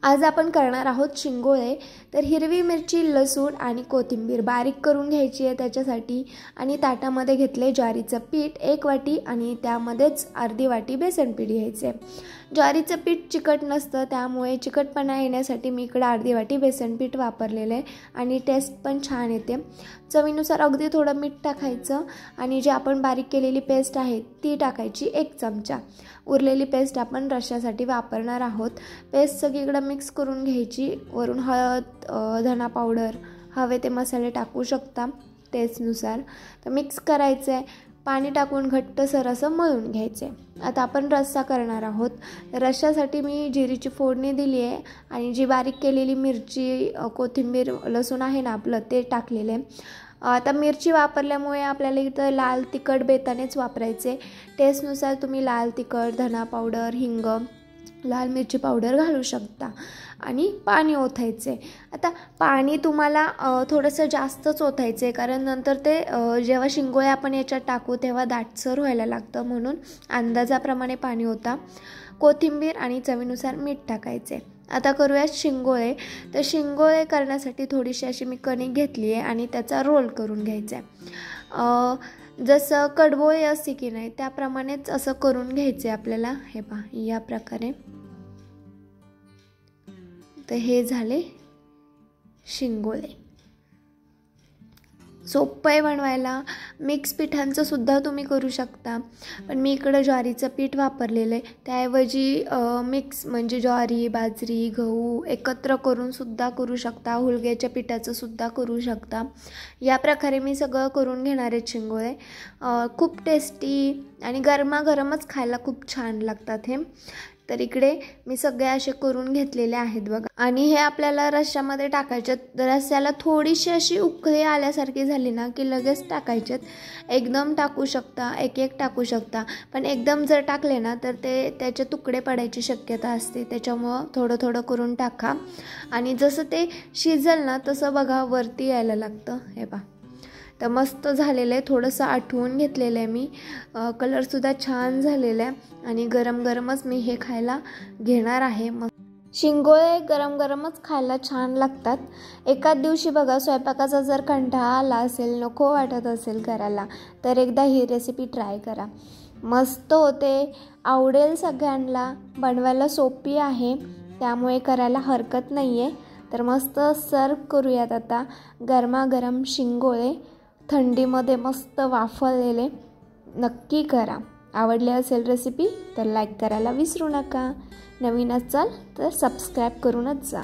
आज आपण करणार आहोत शिंगोळे। तर हिरवी मिरची, लसूण आणि कोथिंबीर बारीक करून घ्यायची आहे त्याच्यासाठी। आणि ताटामध्ये घेतले ज्वारीचं पीठ 1 वाटी आणि त्यामध्येच अर्धी वाटी बेसन पीठ घ्यायचे। ज्वारीचं पीठ चिकट नसतं, त्यामुळे चिकटपणा येण्यासाठी मी इकडे अर्धी वाटी बेसन पीठ वापरलेलं आहे आणि टेस्ट पण छान येते। चवीनुसार अगदी थोडं मीठ टाकायचं आणि जे आपण बारीक केलेली पेस्ट आहे ती टाकायची 1 चमचा। उरलेली पेस्ट आपण रश्श्यासाठी वापरणार आहोत। पेस्ट सगळीकडे मिक्स करून घ्यायची। वरून हळद, धना पावडर, हवे ते मसाले टाकू शकता टेस्टनुसार। तर मिक्स करायचं आहे। पाणी टाकून घट्टसर असं मळून घ्यायचे। आता आपण रस्सा करणार आहोत। रश्श्यासाठी मी जिरीची फोडणी दिली आहे आणि जी बारीक केलेली मिरची, कोथिंबीर, लसूण आहे ना आपलं ते टाकलेले। आता मिरची वापरल्यामुळे आपल्याला इथं लाल तिखट बेतानेच वापरायचे। टेस्टनुसार तुम्ही लाल तिखट, धना पावडर, हिंग, लाल मिरची पावडर घालू शकता आणि पाणी ओतायचे। आता पाणी तुम्हाला थोडंसं जास्तच ओतायचे, कारण नंतर ते जेव्हा शिंगोळे आपण याच्यात टाकू तेव्हा दाटसर व्हायला लागतं, म्हणून अंदाजाप्रमाणे पाणी ओता। कोथिंबीर आणि चवीनुसार मीठ टाकायचे। आता करूया शिंगोळे। तर शिंगोळे करण्यासाठी थोडीशी अशी मी कणिक घेतली आहे आणि त्याचा रोल करून घ्यायचा आहे। जसं कडबोळे असते की नाही त्याप्रमाणेच असं करून घ्यायचे आपल्याला। हे पहा, या प्रकारे। तर हे झाले शिंगोळे। सोपं आहे बनवायला। मिक्स पिठांचं सुद्धा तुम्ही करू शकता, पण मी इकडं ज्वारीचं पीठ वापरलेलं आहे। त्याऐवजी मिक्स म्हणजे ज्वारी, बाजरी, गहू एकत्र करून सुद्धा करू शकता। हुलग्याच्या पिठाचं सुद्धा करू शकता। या प्रकारे मी सगळं करून घेणार आहे शिंगोळे। खूप टेस्टी आणि गरमागरमच खायला खूप छान लागतात हे। तर इकडे मी सगळे असे करून घेतलेले आहेत बघा। आणि हे आपल्याला रश्श्यामध्ये टाकायचे। रश्श्याला थोडीशी अशी उकळी आल्यासारखी झाली ना की लगेच टाकायचे। एकदम टाकू शकता, एक टाकू शकता, पण एकदम जर टाकले ना तर त्याचे तुकडे पडायची शक्यता असते। त्याच्यामुळं थोडं थोडं करून टाका आणि जसं ते शिजेल ना तसं बघा वरती यायला लागतं। हे पहा, तर मस्त झालेलं आहे। थोडंसं आठवून घेतलेलं आहे मी। कलरसुद्धा छान झालेला आहे आणि गरम गरमच मी हे खायला घेणार आहे। शिंगोळे गरम गरमच खायला छान लागतात। एकाच दिवशी बघा स्वयंपाकाचा जर कंटाळा आला असेल, नको वाटत असेल करायला, तर एकदा ही रेसिपी ट्राय करा। मस्त होते, आवडेल सगळ्यांना। बनवायला सोपी आहे, त्यामुळे करायला हरकत नाही आहे। तर मस्त सर्व करूयात आता गरमागरम शिंगोळे, थंडीमध्ये मस्त वाफवलेले। नक्की करा। आवडली असेल रेसिपी तर लाईक करायला विसरू नका। नवीन असाल तर सबस्क्राईब करूनच जा।